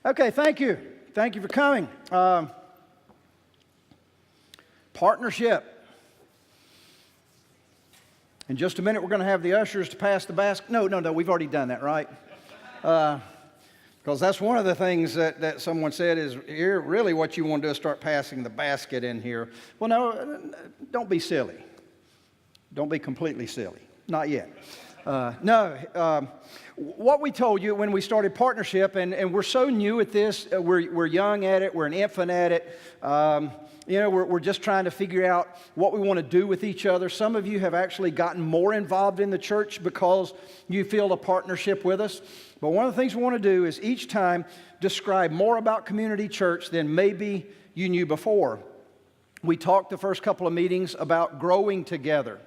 Okay, thank you. Thank you for coming. Partnership. In just a minute, we're going to have the ushers to pass the basket. No, we've already done that, right? Because that's one of the things that someone said is, here, really what you want to do is start passing the basket in here. Well, no, don't be silly. Don't be completely silly. Not yet. What we told you when we started partnership, and we're so new at this, we're young at it, we're an infant at it. We're just trying to figure out what we want to do with each other. Some of you have actually gotten more involved in the church because you feel a partnership with us. But one of the things we want to do is each time describe more about Community Church than maybe you knew before. We talked the first couple of meetings about growing together.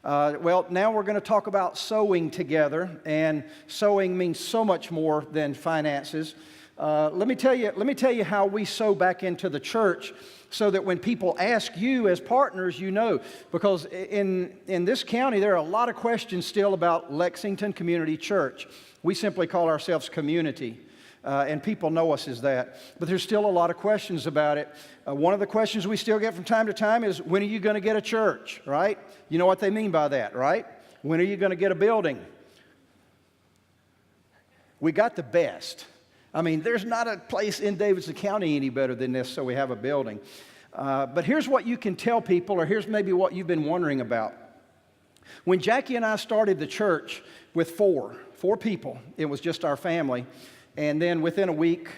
Now we're going to talk about sowing together, and sowing means so much more than finances. Let me tell you how we sow back into the church, so that when people ask you as partners, you know. Because in this county, there are a lot of questions still about Lexington Community Church. We simply call ourselves Community. And people know us as that. But there's still a lot of questions about it. One of the questions we still get from time to time is, when are you going to get a church, right? You know what they mean by that, right? When are you going to get a building? We got the best. I mean, there's not a place in Davidson County any better than this, so we have a building. But here's what you can tell people, or here's maybe what you've been wondering about. When Jackie and I started the church with four people, it was just our family. And then within a week,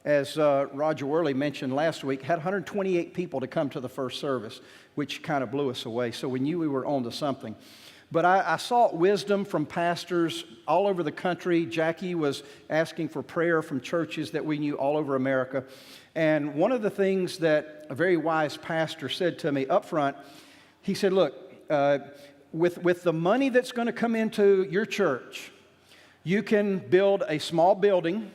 as Roger Worley mentioned last week, had 128 people to come to the first service, which kind of blew us away. So we knew we were on to something. But I sought wisdom from pastors all over the country. Jackie was asking for prayer from churches that we knew all over America. And one of the things that a very wise pastor said to me up front, he said, look, with the money that's going to come into your church, you can build a small building,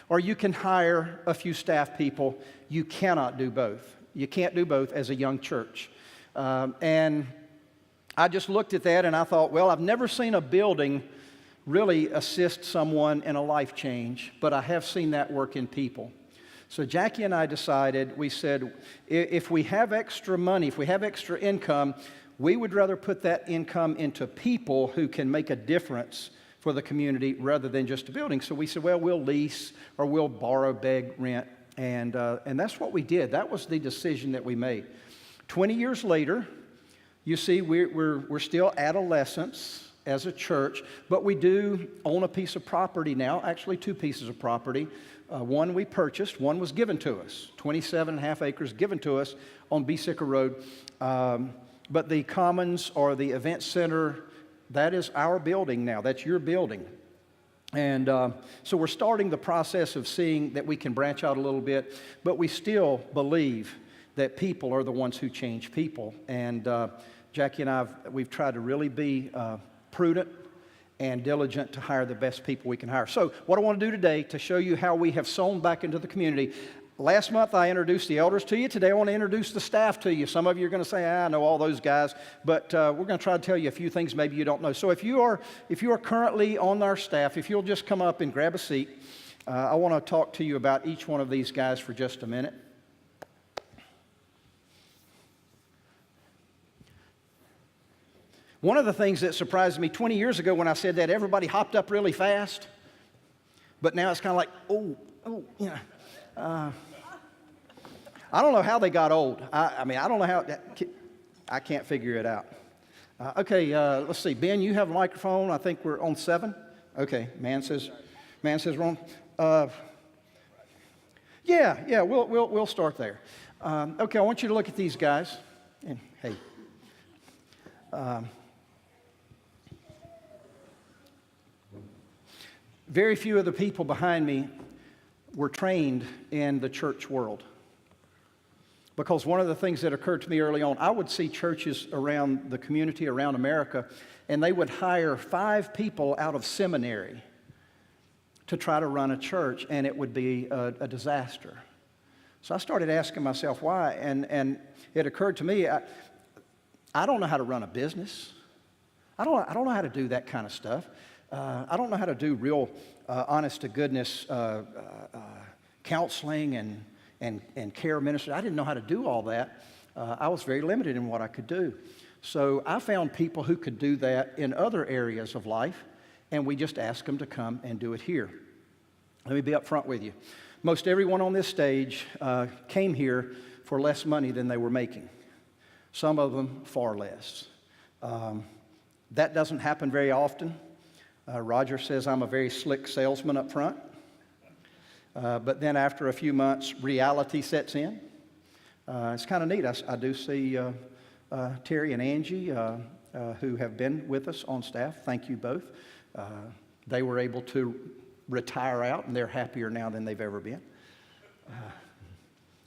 or you can hire a few staff people. You cannot do both. You can't do both as a young church. And I just looked at that and I thought, well, I've never seen a building really assist someone in a life change, but I have seen that work in people. So Jackie and I decided, we said, if we have extra money, if we have extra income, we would rather put that income into people who can make a difference for the community rather than just a building. So we said, well, we'll lease or we'll borrow, beg, rent, and that's what we did. That was the decision that we made. 20 years later, you see, we're still adolescents as a church, but we do own a piece of property now, actually two pieces of property. One we purchased, one was given to us, 27.5 acres given to us on Beesicker Road. But the Commons or the Event Center, that is our building now. That's your building. And so we're starting the process of seeing that we can branch out a little bit, but we still believe that people are the ones who change people. And Jackie and we've tried to really be prudent and diligent to hire the best people we can hire. So what I want to do today to show you how we have sown back into the community. Last month I introduced the elders to you. Today I want to introduce the staff to you. Some of you are going to say, I know all those guys, but we're going to try to tell you a few things maybe you don't know. So if you are currently on our staff, if you'll just come up and grab a seat, I want to talk to you about each one of these guys for just a minute. One of the things that surprised me 20 years ago when I said that, everybody hopped up really fast. But now it's kind of like, I don't know how they got old. I don't know how, I can't figure it out. Let's see. Ben, you have a microphone. I think we're on 7. Okay, man says we're on. We'll start there. Okay, I want you to look at these guys. And hey. Very few of the people behind me were trained in the church world. Because one of the things that occurred to me early on, I would see churches around the community, around America, and they would hire 5 people out of seminary to try to run a church, and it would be a disaster. So I started asking myself why, and it occurred to me, I don't know how to run a business. I don't know how to do that kind of stuff. I don't know how to do real honest-to-goodness counseling and care ministry. I didn't know how to do all that. I was very limited in what I could do. So I found people who could do that in other areas of life, and we just asked them to come and do it here. Let me be up front with you. Most everyone on this stage came here for less money than they were making. Some of them far less. That doesn't happen very often. Roger says I'm a very slick salesman up front. But then after a few months, reality sets in. It's kind of neat. I do see Terry and Angie who have been with us on staff. Thank you both. They were able to retire out, and they're happier now than they've ever been.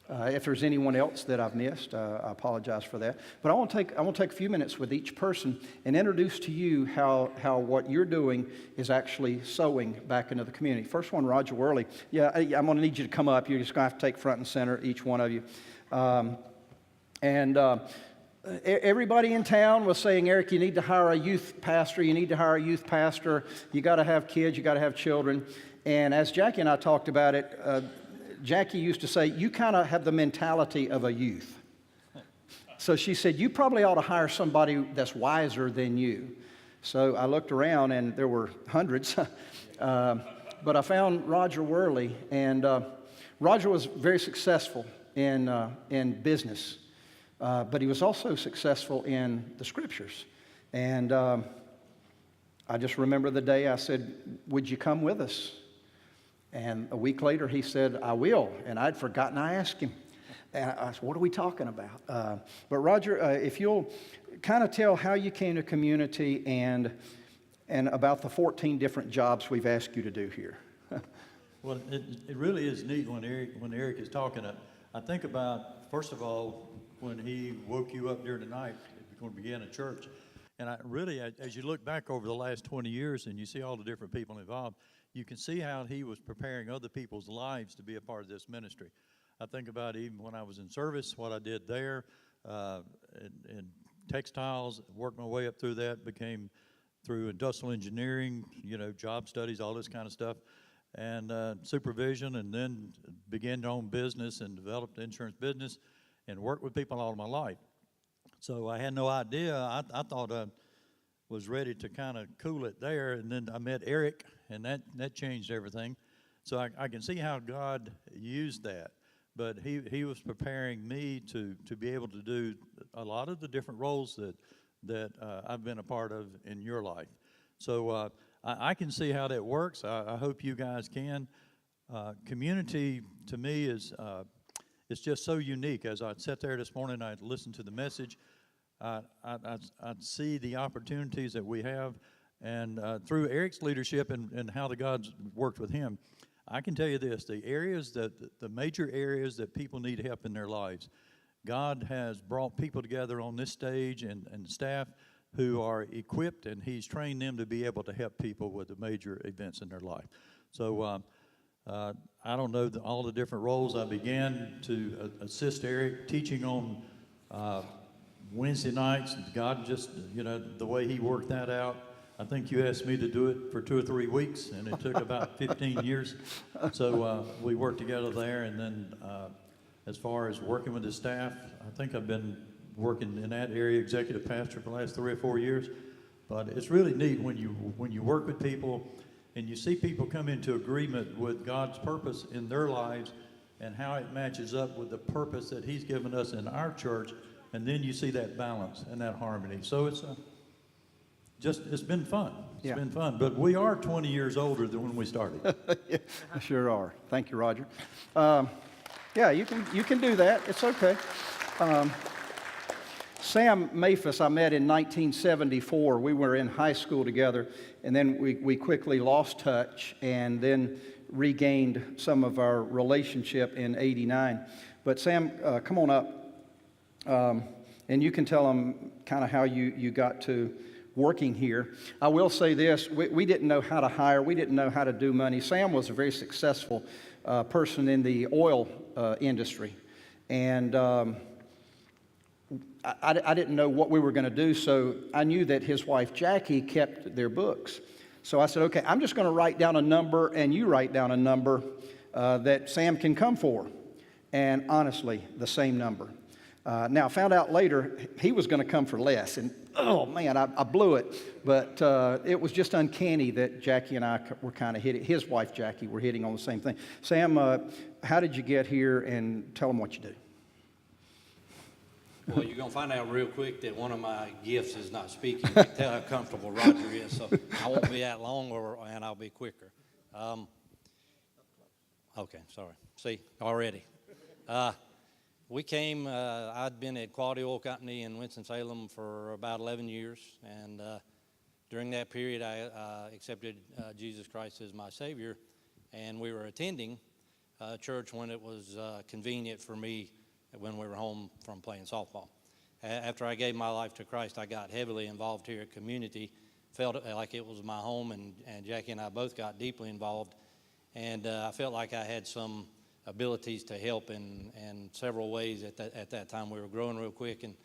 If there's anyone else that I've missed, I apologize for that. But I want to take a few minutes with each person and introduce to you how what you're doing is actually sowing back into the community. First one, Roger Worley. Yeah, I'm going to need you to come up. You're just going to have to take front and center, each one of you. Everybody in town was saying, Eric, you need to hire a youth pastor. You need to hire a youth pastor. You got to have kids. You got to have children. And as Jackie and I talked about it, Jackie used to say, you kind of have the mentality of a youth. So she said, you probably ought to hire somebody that's wiser than you. So I looked around, and there were hundreds. But I found Roger Worley, and Roger was very successful in business. But he was also successful in the scriptures. And I just remember the day I said, would you come with us? And a week later, he said, I will. And I'd forgotten I asked him. And I said, what are we talking about? But Roger, if you'll kind of tell how you came to community and about the 14 different jobs we've asked you to do here. Well, it really is neat when Eric is talking. I think about, first of all, when he woke you up during the night, you're going to begin a church. And as you look back over the last 20 years and you see all the different people involved, you can see how he was preparing other people's lives to be a part of this ministry. I think about even when I was in service, what I did there in textiles, worked my way up through that, became through industrial engineering, job studies, all this kind of stuff, and supervision, and then began to own business and developed the insurance business and worked with people all of my life. So I had no idea. I thought I was ready to kind of cool it there, and then I met Eric, and that changed everything. So I can see how God used that. But he was preparing me to be able to do a lot of the different roles that I've been a part of in your life. So I can see how that works. I hope you guys can. Community, to me, is it's just so unique. As I sat there this morning, I listened to the message. I'd see the opportunities that we have, and through Eric's leadership and how the God's worked with him, I can tell you this: the major areas that people need help in their lives, God has brought people together on this stage and staff who are equipped, and He's trained them to be able to help people with the major events in their life. So I don't know all the different roles. I began to assist Eric teaching on Wednesday nights. God just, the way He worked that out. I think you asked me to do it for 2 or 3 weeks, and it took about 15 years. So we worked together there, and then as far as working with the staff, I think I've been working in that area, executive pastor, for the last 3 or 4 years. But it's really neat when you work with people and you see people come into agreement with God's purpose in their lives and how it matches up with the purpose that He's given us in our church, and then you see that balance and that harmony. So it's been fun. It's been fun. But we are 20 years older than when we started. Yeah, sure are. Thank you, Roger. Yeah, you can do that. It's okay. Sam Maphis I met in 1974. We were in high school together, and then we quickly lost touch and then regained some of our relationship in '89. But Sam, come on up, and you can tell them kind of how you got to working here. I will say this: we didn't know how to hire. We didn't know how to do money. Sam was a very successful person in the oil industry, and I didn't know what we were going to do, so I knew that his wife Jackie kept their books. So I said, okay, I'm just going to write down a number, and you write down a number that Sam can come for. And honestly, the same number. Now, I found out later he was going to come for less, and oh man, I blew it. But it was just uncanny that Jackie and I were kind of hitting, his wife Jackie, were hitting on the same thing. Sam, how did you get here, and tell them what you do? Well, you're going to find out real quick that one of my gifts is not speaking. You can tell how comfortable Roger is, so I won't be that long, and I'll be quicker. Okay, sorry. See, already. We came, I'd been at Quality Oil Company in Winston-Salem for about 11 years, and during that period I accepted Jesus Christ as my Savior, and we were attending church when it was convenient for me when we were home from playing softball. After I gave my life to Christ, I got heavily involved here at Community, felt like it was my home, and Jackie and I both got deeply involved, and I felt like I had some abilities to help in several ways. At that time we were growing real quick, and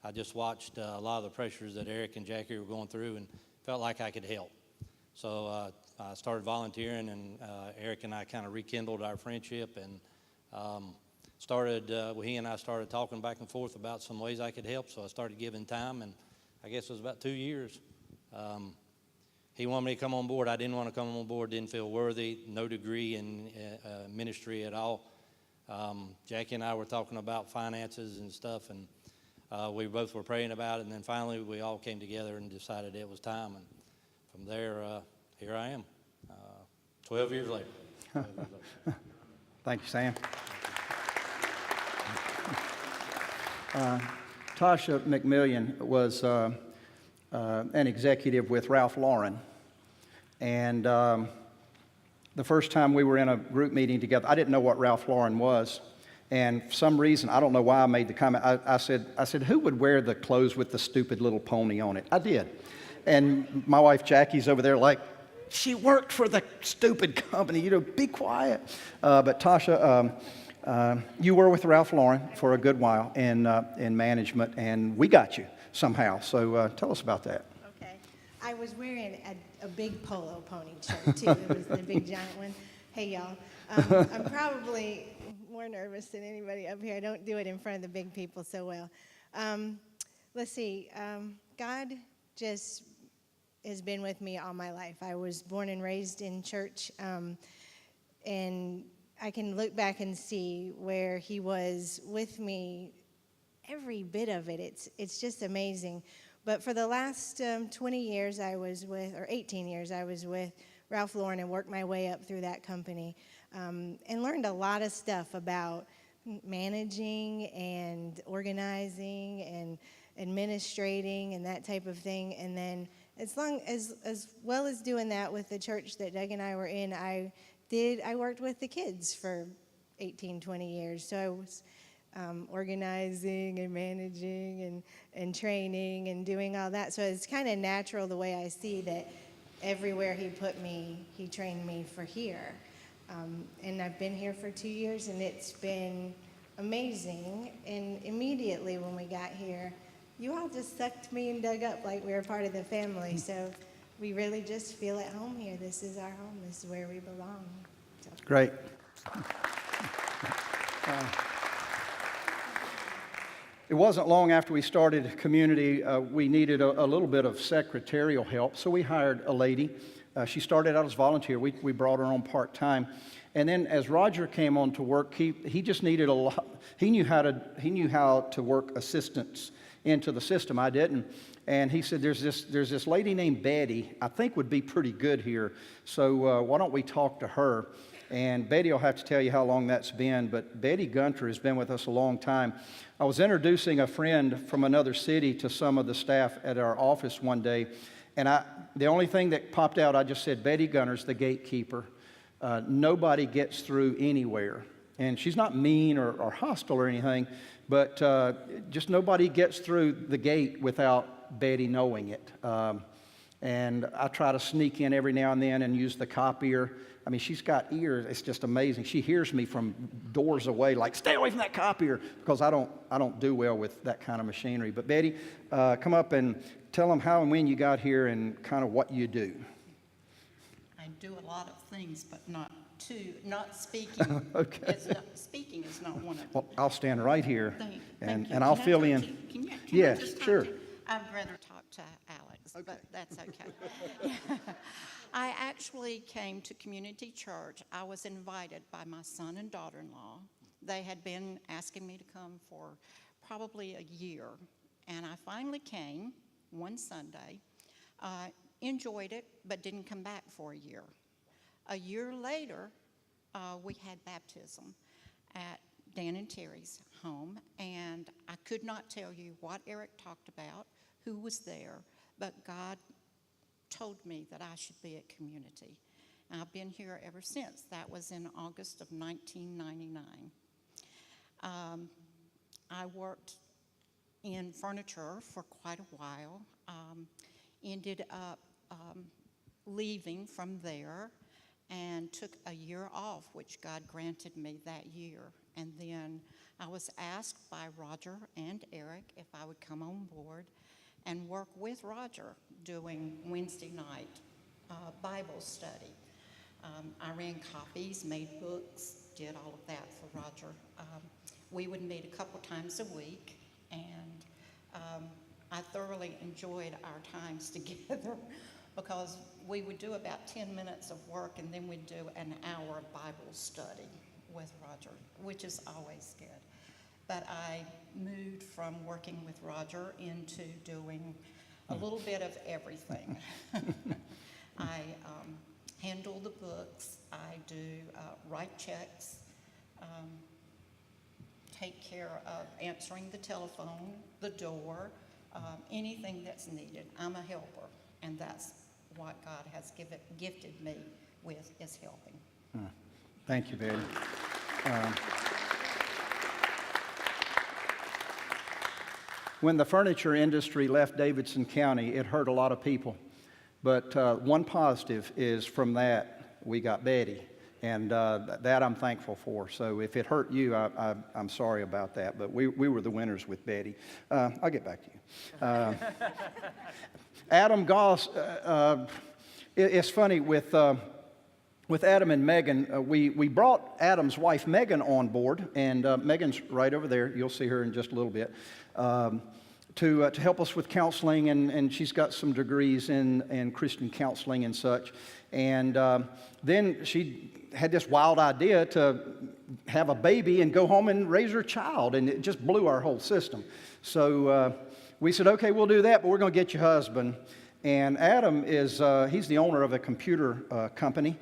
I just watched a lot of the pressures that Eric and Jackie were going through and felt like I could help. So I started volunteering, and Eric and I kind of rekindled our friendship, and he and I started talking back and forth about some ways I could help, so I started giving time, and I guess it was about 2 years. He wanted me to come on board. I didn't want to come on board, didn't feel worthy, no degree in ministry at all. Jackie and I were talking about finances and stuff, and we both were praying about it, and then finally we all came together and decided it was time, and from there, here I am, 12 years later. Thank you, Sam. Tasha McMillian was an executive with Ralph Lauren. And the first time we were in a group meeting together, I didn't know what Ralph Lauren was. And for some reason, I don't know why I made the comment, I said, who would wear the clothes with the stupid little pony on it? I did. And my wife Jackie's over there like, she worked for the stupid company, be quiet. But Tasha, you were with Ralph Lauren for a good while in management, and we got you somehow. So tell us about that. Okay. I was wearing a big polo pony shirt, too. It was the big giant one. Hey, y'all. I'm probably more nervous than anybody up here. I don't do it in front of the big people so well. Let's see. God just has been with me all my life. I was born and raised in church, and I can look back and see where he was with me, every bit of it. It's just amazing. But for the last 20 years I was with, or 18 years I was with Ralph Lauren, and worked my way up through that company, and learned a lot of stuff about managing and organizing and administrating and that type of thing. And then as well as doing that with the church that Doug and I were in, I worked with the kids for 18, 20 years. So I was organizing and managing and training and doing all that. So it's kind of natural the way I see that everywhere he put me, he trained me for here. And I've been here for 2 years, and it's been amazing. And immediately when we got here, you all just sucked me and Doug up like we were part of the family. So we really just feel at home here. This is our home. This is where we belong. So. Great. It wasn't long after we started Community, we needed a little bit of secretarial help, so we hired a lady. She started out as volunteer. We brought her on part-time. And then as Roger came on to work, he just needed a lot. He knew how to work assistants into the system. I didn't. And he said, there's this lady named Betty I think would be pretty good here, so why don't we talk to her? And Betty will have to tell you how long that's been, but Betty Gunter has been with us a long time. I was introducing a friend from another city to some of the staff at our office one day, and the only thing that popped out, I just said, Betty Gunter's the gatekeeper. Nobody gets through anywhere. And she's not mean or hostile or anything, but just nobody gets through the gate without Betty knowing it. And I try to sneak in every now and then and use the copier. I mean, she's got ears. It's just amazing. She hears me from doors away, like, stay away from that copier, because I don't do well with that kind of machinery. But Betty, come up and tell them how and when you got here and kind of what you do. do a lot of things, but not speaking. Okay. Speaking is not one of them. Well, I'll stand right here, Thank and you. I'll Can I fill talk in. to you? Can Yeah, I just talk sure. to you? I'd rather talk to Alex, but that's okay. I actually came to community church. I was invited by my son and daughter-in-law. They had been asking me to come for probably a year, and I finally came one Sunday. Enjoyed it, but didn't come back for a year. A year later, we had baptism at Dan and Terry's home, and I could not tell you what Eric talked about, who was there, but God told me that I should be at community. And I've been here ever since. That was in August of 1999. I worked in furniture for quite a while. Ended up leaving from there and took a year off, which God granted me that year. And then I was asked by Roger and Eric if I would come on board and work with Roger doing Wednesday night Bible study. I ran copies, made books, did all of that for Roger. We would meet a couple times a week, and I thoroughly enjoyed our times together because we would do about 10 minutes of work, and then we'd do an hour of Bible study with Roger, which is always good. But I moved from working with Roger into doing a little bit of everything. I handle the books, I do write checks, take care of answering the telephone, the door, anything that's needed. I'm a helper, and that's what God has gifted me with, is helping. Thank you, Betty. When the furniture industry left Davidson County, it hurt a lot of people. But one positive is from that, we got Betty. And that I'm thankful for. So if it hurt you, I'm sorry about that. But we were the winners with Betty. I'll get back to you. Adam Goss, it's funny, with Adam and Megan, we brought Adam's wife Megan on board. And Megan's right over there. You'll see her in just a little bit. To help us with counseling, and she's got some degrees in Christian counseling and such. And then she had this wild idea to have a baby and go home and raise her child, and it just blew our whole system. So we said, okay, we'll do that, but we're going to get your husband. And Adam is, he's the owner of a computer company.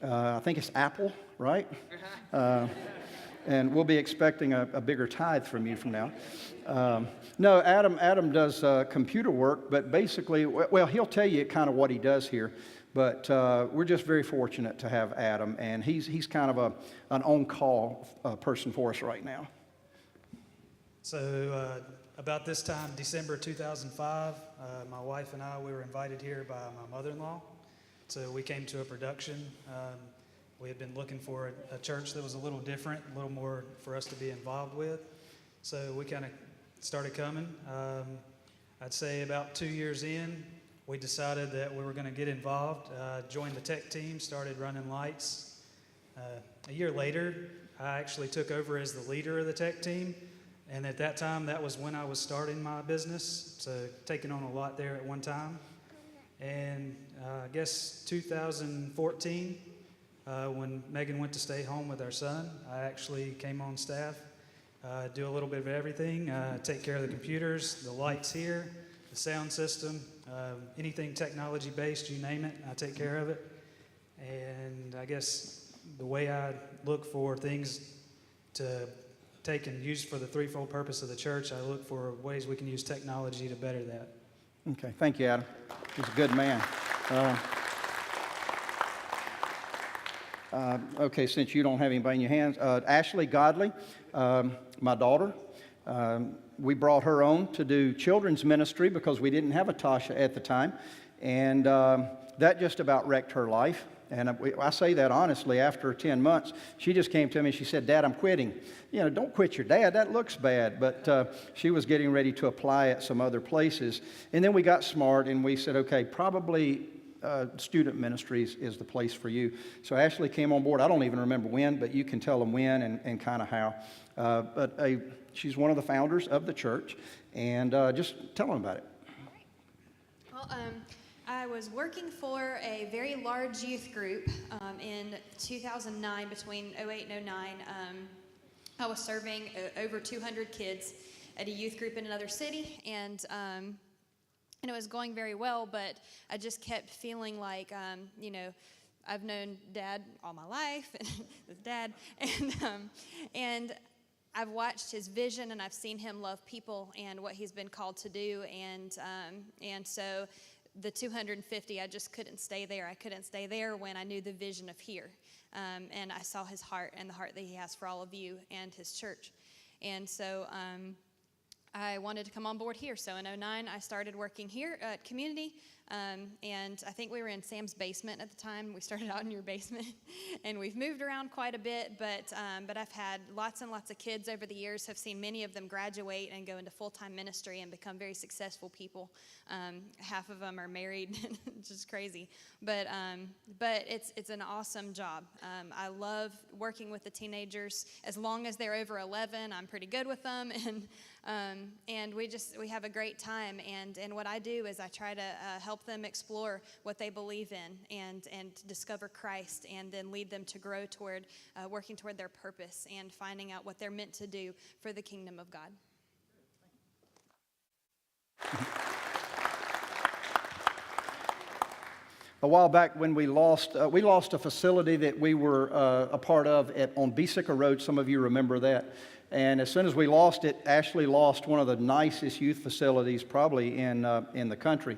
I think it's Apple, right? And we'll be expecting a bigger tithe from you from now. No, Adam does computer work, but basically, well, he'll tell you kind of what he does here. But we're just very fortunate to have Adam, and he's kind of an on-call person for us right now. So about this time, December 2005, my wife and I, we were invited here by my mother-in-law. So we came to a production. We had been looking for a church that was a little different, a little more for us to be involved with. So we kind of started coming. I'd say about 2 years in, we decided that we were going to get involved, joined the tech team, started running lights. A year later, I actually took over as the leader of the tech team. And at that time, that was when I was starting my business, so taking on a lot there at one time. And I guess 2014, when Megan went to stay home with our son, I actually came on staff, do a little bit of everything, take care of the computers, the lights here, the sound system, anything technology-based, you name it, I take care of it. And I guess the way I look for things to take and use for the threefold purpose of the church, I look for ways we can use technology to better that. Okay, thank you, Adam. He's a good man. Okay, since you don't have anybody in your hands, Ashley Godley, my daughter, we brought her on to do children's ministry because we didn't have a Tasha at the time, and that just about wrecked her life. And I say that honestly, after 10 months, she just came to me and she said, Dad, I'm quitting. You know, don't quit your dad, that looks bad. But she was getting ready to apply at some other places. And then we got smart and we said, okay, probably student ministries is the place for you. So Ashley came on board. I don't even remember when, but you can tell them when and kind of how. She's one of the founders of the church, and just tell them about it. Well, I was working for a very large youth group in 2009, between 08 and 09. I was serving over 200 kids at a youth group in another city, and it was going very well, but I just kept feeling like, I've known Dad all my life, this Dad, and I've watched his vision, and I've seen him love people and what he's been called to do, and so the 250, I just couldn't stay there. I couldn't stay there when I knew the vision of here, and I saw his heart and the heart that he has for all of you and his church, and so I wanted to come on board here. So in 2009, I started working here at Community, and I think we were in Sam's basement at the time. We started out in your basement, and we've moved around quite a bit, but I've had lots and lots of kids over the years, have seen many of them graduate and go into full-time ministry and become very successful people. Half of them are married, it's just crazy, but it's an awesome job. I love working with the teenagers. As long as they're over 11, I'm pretty good with them, and we have a great time, and what I do is I try to help them explore what they believe in and discover Christ, and then lead them to grow toward working toward their purpose and finding out what they're meant to do for the kingdom of God. A while back when we lost a facility that we were a part of on Beesicker Road. Some of you remember that. And as soon as we lost it, Ashley lost one of the nicest youth facilities probably in the country.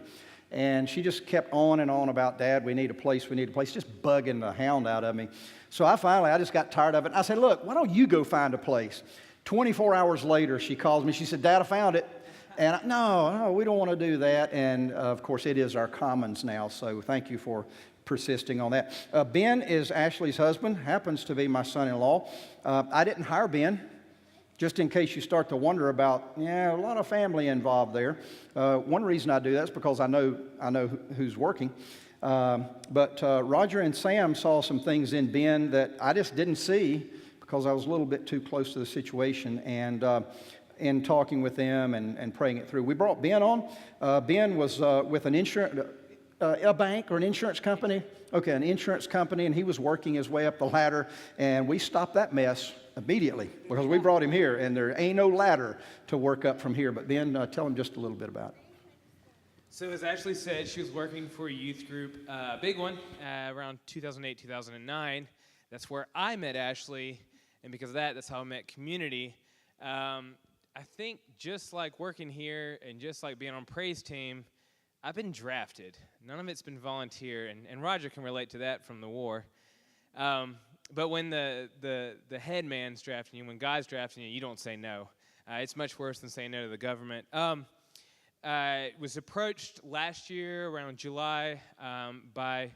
And she just kept on and on about, Dad, we need a place, just bugging the hound out of me. So I just got tired of it. I said, look, why don't you go find a place? 24 hours later, she calls me. She said, Dad, I found it. And no, we don't want to do that. And of course, it is our commons now. So thank you for persisting on that. Ben is Ashley's husband, happens to be my son-in-law. I didn't hire Ben. Just in case you start to wonder about, a lot of family involved there. One reason I do that is because I know who's working. But Roger and Sam saw some things in Ben that I just didn't see because I was a little bit too close to the situation. And in talking with them and praying it through, we brought Ben on. Ben was with an a bank or an insurance company. Okay, an insurance company, and he was working his way up the ladder, and we stopped that mess immediately because we brought him here, and there ain't no ladder to work up from here. But Ben, tell him just a little bit about it. So as Ashley said, she was working for a youth group, big one, around 2008, 2009. That's where I met Ashley, and because of that, that's how I met Community. I think just like working here and just like being on Praise Team, I've been drafted. None of it's been volunteer, and Roger can relate to that from the war. But when the head man's drafting you, when God's drafting you, you don't say no. It's much worse than saying no to the government. I was approached last year around July by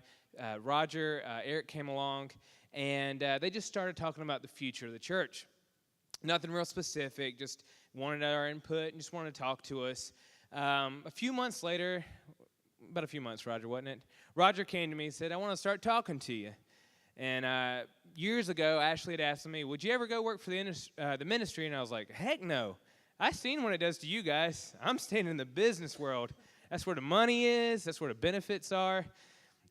Roger. Eric came along, and they just started talking about the future of the church. Nothing real specific, just wanted our input and just wanted to talk to us. A few months later, about a few months, Roger, wasn't it? Roger came to me and said, I want to start talking to you. And years ago, Ashley had asked me, would you ever go work for the ministry? And I was like, heck no. I've seen what it does to you guys. I'm staying in the business world. That's where the money is. That's where the benefits are.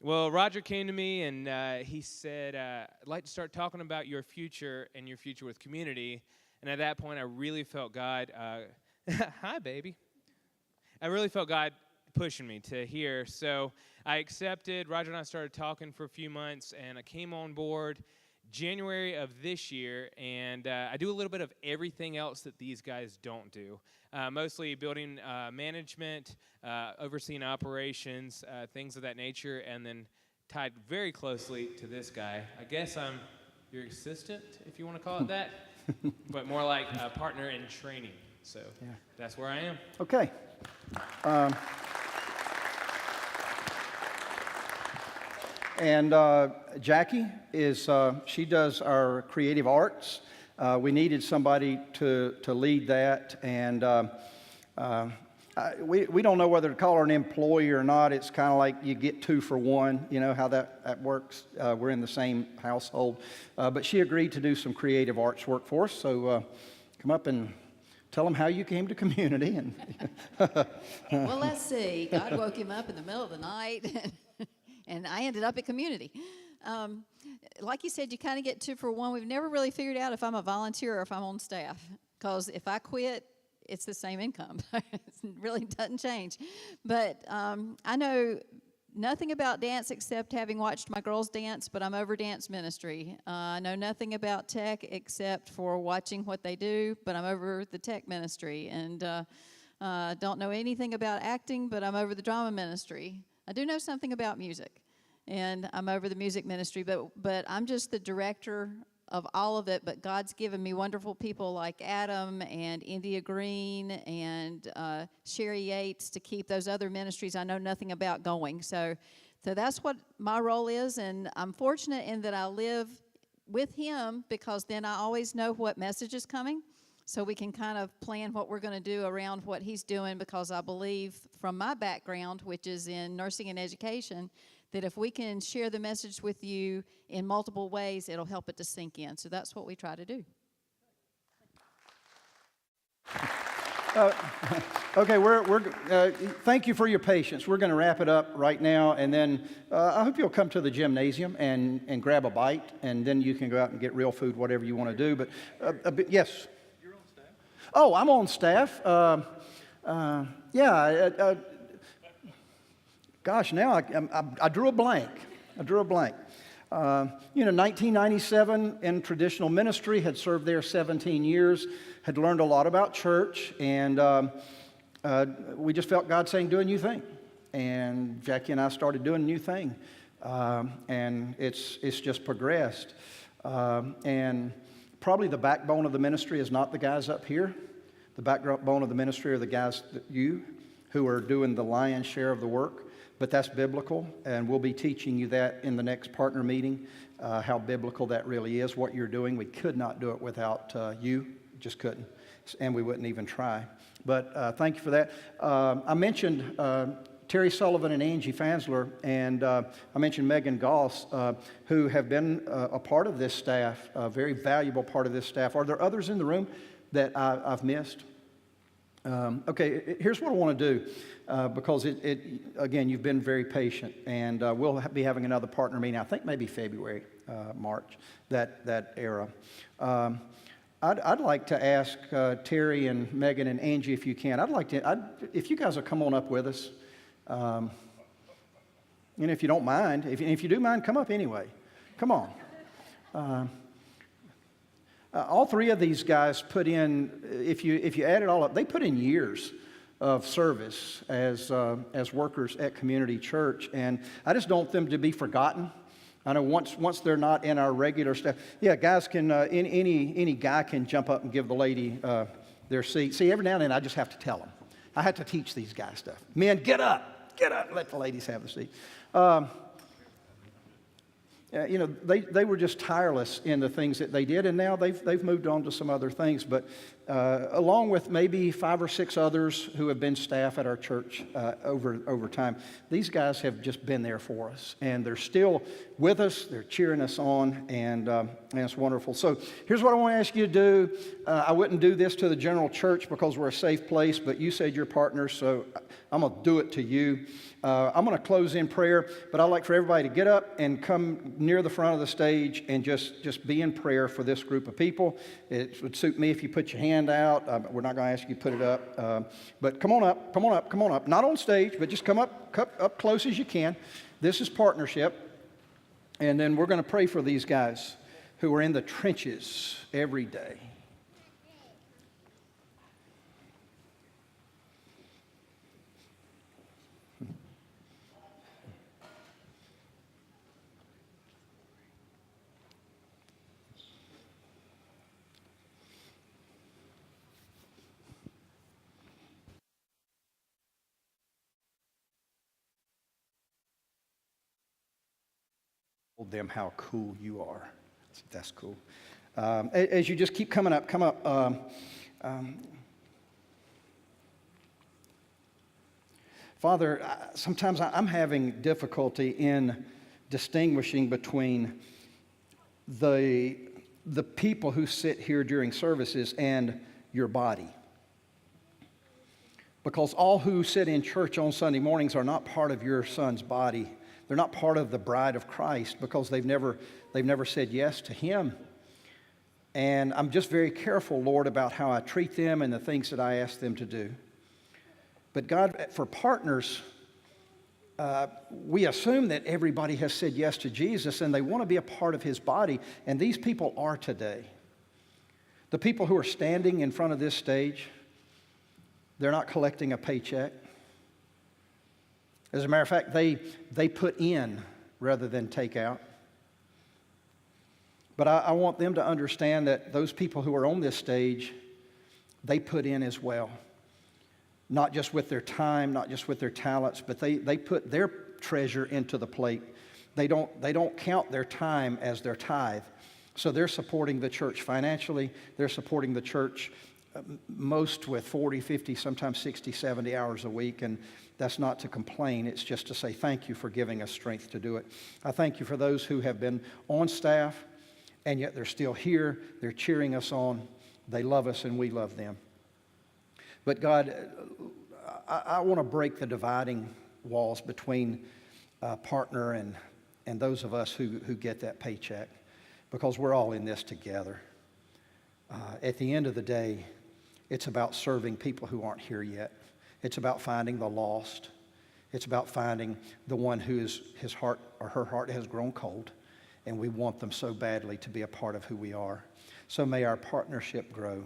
Well, Roger came to me, and he said, I'd like to start talking about your future and your future with Community. And at that point, I really felt God, hi, baby. I really felt God pushing me to here. So I accepted. Roger and I started talking for a few months, and I came on board January of this year, and I do a little bit of everything else that these guys don't do. Mostly building management, overseeing operations, things of that nature, and then tied very closely to this guy. I guess I'm your assistant, if you want to call it that, but more like a partner in training. So that's where I am. Okay. And Jackie she does our creative arts. We needed somebody to lead that, and I we don't know whether to call her an employee or not. It's kind of like you get 2 for 1, you know how that works. We're in the same household. But she agreed to do some creative arts work for us. So come up and tell them how you came to community. And Well, let's see. God woke him up in the middle of the night, and I ended up at community. Like you said, you kind of get 2 for 1. We've never really figured out if I'm a volunteer or if I'm on staff, because if I quit, it's the same income. It really doesn't change. But I know nothing about dance except having watched my girls dance, but I'm over dance ministry. I know nothing about tech except for watching what they do, but I'm over the tech ministry. And don't know anything about acting, but I'm over the drama ministry. I do know something about music, and I'm over the music ministry, but I'm just the director of all of it. But God's given me wonderful people like Adam and India Green and Sherry Yates to keep those other ministries I know nothing about going. So that's what my role is, and I'm fortunate in that I live with him, because then I always know what message is coming, so we can kind of plan what we're going to do around what he's doing, because I believe from my background, which is in nursing and education, that if we can share the message with you in multiple ways, it'll help it to sink in. So that's what we try to do. Okay, thank you for your patience. We're going to wrap it up right now, and then I hope you'll come to the gymnasium and grab a bite, and then you can go out and get real food, whatever you want to do. But yes. You're on staff? Oh, I'm on staff. Gosh, now I drew a blank. 1997 in traditional ministry, had served there 17 years, had learned a lot about church, and we just felt God saying, do a new thing. And Jackie and I started doing a new thing, and it's just progressed. And probably the backbone of the ministry is not the guys up here. The backbone of the ministry are the guys, who are doing the lion's share of the work. But that's biblical, and we'll be teaching you that in the next partner meeting, how biblical that really is, what you're doing. We could not do it without you, just couldn't, and we wouldn't even try. But thank you for that. I mentioned Terry Sullivan and Angie Fansler, and I mentioned Megan Goss, who have been a part of this staff, a very valuable part of this staff. Are there others in the room that I've missed? Okay, here's what I want to do, because again, you've been very patient, and we'll be having another partner meeting, I think maybe February, March, that era. I'd like to ask Terry and Megan and Angie, if you can, if you guys will come on up with us, and if you don't mind, if you do mind, come up anyway. Come on. All 3 of these guys put in, if you add it all up, they put in years of service as workers at Community Church, and I just don't want them to be forgotten. I know once they're not in our regular staff, guys can any guy can jump up and give the lady their seat. See, every now and then I just have to tell them. I have to teach these guys stuff. Men, get up, let the ladies have the seat. They were just tireless in the things that they did, and now they've moved on to some other things. But along with maybe 5 or 6 others who have been staff at our church over time, these guys have just been there for us, and they're still with us. They're cheering us on, and it's wonderful. So here's what I want to ask you to do. I wouldn't do this to the general church because we're a safe place, but you said you're partners, so I'm going to do it to you. I'm going to close in prayer, but I'd like for everybody to get up and come near the front of the stage and just be in prayer for this group of people. It would suit me if you put your hand out. We're not going to ask you to put it up, but come on up. Not on stage, but just come up close as you can. This is partnership, and then we're going to pray for these guys who are in the trenches every day. Told them how cool you are. That's cool. As you just keep coming up, come up. Father, sometimes I'm having difficulty in distinguishing between the people who sit here during services and your body. Because all who sit in church on Sunday mornings are not part of your son's body. They're not part of the bride of Christ because they've never said yes to him. And I'm just very careful, Lord, about how I treat them and the things that I ask them to do. But God, for partners, we assume that everybody has said yes to Jesus and they want to be a part of his body, and these people are today. The people who are standing in front of this stage, they're not collecting a paycheck. As a matter of fact, they put in rather than take out. But I want them to understand that those people who are on this stage, they put in as well. Not just with their time, not just with their talents, but they put their treasure into the plate. They don't count their time as their tithe. So they're supporting the church financially. They're supporting the church most with 40, 50, sometimes 60, 70 hours a week. And that's not to complain. It's just to say thank you for giving us strength to do it. I thank you for those who have been on staff, and yet they're still here. They're cheering us on. They love us, and we love them. But God, I want to break the dividing walls between partner and those of us who get that paycheck, because we're all in this together. At the end of the day, it's about serving people who aren't here yet. It's about finding the lost. It's about finding the one whose heart or her heart has grown cold, and we want them so badly to be a part of who we are. So may our partnership grow.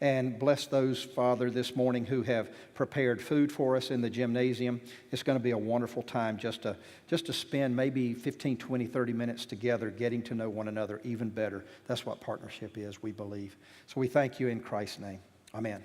And bless those, Father, this morning who have prepared food for us in the gymnasium. It's going to be a wonderful time just to spend maybe 15, 20, 30 minutes together getting to know one another even better. That's what partnership is, we believe. So we thank you in Christ's name. Amen.